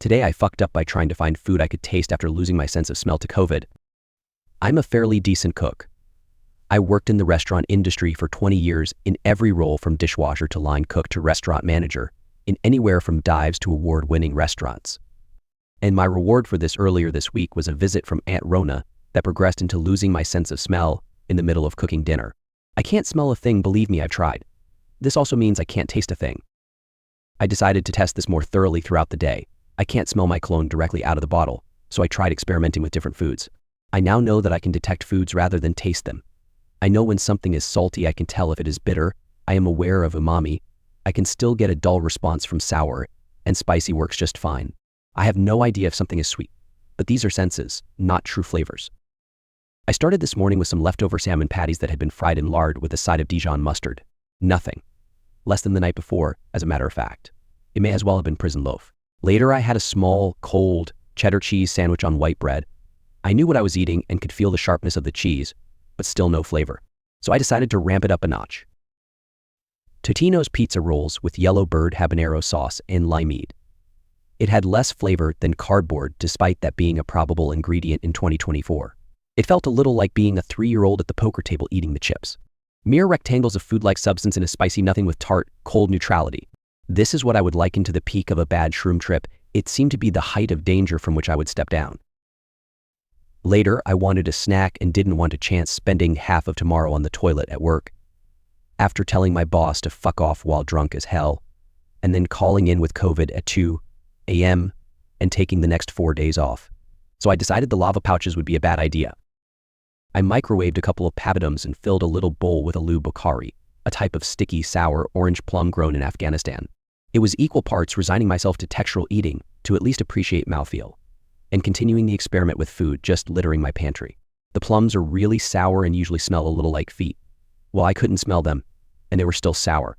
Today I fucked up by trying to find food I could taste after losing my sense of smell to COVID. I'm a fairly decent cook. I worked in the restaurant industry for 20 years in every role from dishwasher to line cook to restaurant manager, in anywhere from dives to award-winning restaurants. And my reward for this earlier this week was a visit from Aunt Rona that progressed into losing my sense of smell in the middle of cooking dinner. I can't smell a thing, believe me, I've tried. This also means I can't taste a thing. I decided to test this more thoroughly throughout the day. I can't smell my cologne directly out of the bottle, so I tried experimenting with different foods. I now know that I can detect foods rather than taste them. I know when something is salty, I can tell if it is bitter. I am aware of umami. I can still get a dull response from sour, and spicy works just fine. I have no idea if something is sweet, but these are senses, not true flavors. I started this morning with some leftover salmon patties that had been fried in lard with a side of Dijon mustard. Nothing. Less than the night before, as a matter of fact. It may as well have been prison loaf. Later, I had a small, cold, cheddar cheese sandwich on white bread. I knew what I was eating and could feel the sharpness of the cheese, but still no flavor. So I decided to ramp it up a notch. Totino's pizza rolls with yellow bird habanero sauce and limeade. It had less flavor than cardboard, despite that being a probable ingredient in 2024. It felt a little like being a 3-year-old at the poker table eating the chips. Mere rectangles of food-like substance in a spicy nothing with tart, cold neutrality. This is what I would liken to the peak of a bad shroom trip. It seemed to be the height of danger from which I would step down. Later, I wanted a snack and didn't want to chance spending half of tomorrow on the toilet at work. After telling my boss to fuck off while drunk as hell, and then calling in with COVID at 2 a.m. and taking the next 4 days off. So I decided the lava pouches would be a bad idea. I microwaved a couple of papadums and filled a little bowl with aloo bukhari, a type of sticky, sour orange plum grown in Afghanistan. It was equal parts resigning myself to textural eating to at least appreciate mouthfeel, and continuing the experiment with food, just littering my pantry. The plums are really sour and usually smell a little like feet. Well, I couldn't smell them, and they were still sour.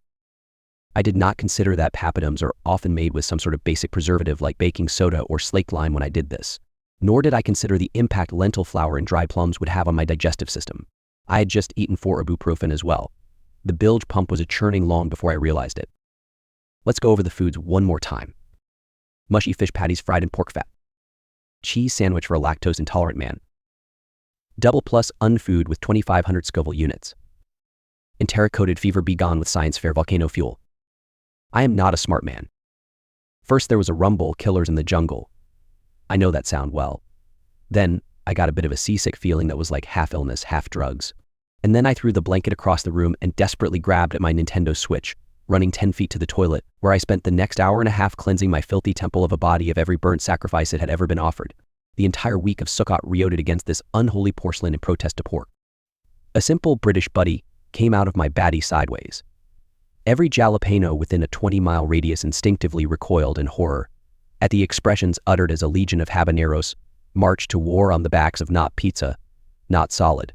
I did not consider that papadums are often made with some sort of basic preservative like baking soda or slake lime when I did this. Nor did I consider the impact lentil flour and dried plums would have on my digestive system. I had just eaten 4 ibuprofen as well. The bilge pump was a churning long before I realized it. Let's go over the foods one more time. Mushy fish patties fried in pork fat. Cheese sandwich for a lactose-intolerant man. Double plus unfood with 2,500 Scoville units. Enteric-coated fever be gone with science fair volcano fuel. I am not a smart man. First there was a rumble, killers in the jungle. I know that sound well. Then I got a bit of a seasick feeling that was like half illness, half drugs. And then I threw the blanket across the room and desperately grabbed at my Nintendo Switch, running 10 feet to the toilet, where I spent the next hour and a half cleansing my filthy temple of a body of every burnt sacrifice it had ever been offered. The entire week of Sukkot reoted against this unholy porcelain in protest to pork. A simple British buddy came out of my baddie sideways. Every jalapeno within a 20-mile radius instinctively recoiled in horror at the expressions uttered as a legion of habaneros marched to war on the backs of not pizza, not solid.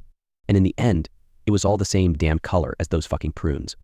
And in the end, it was all the same damn color as those fucking prunes.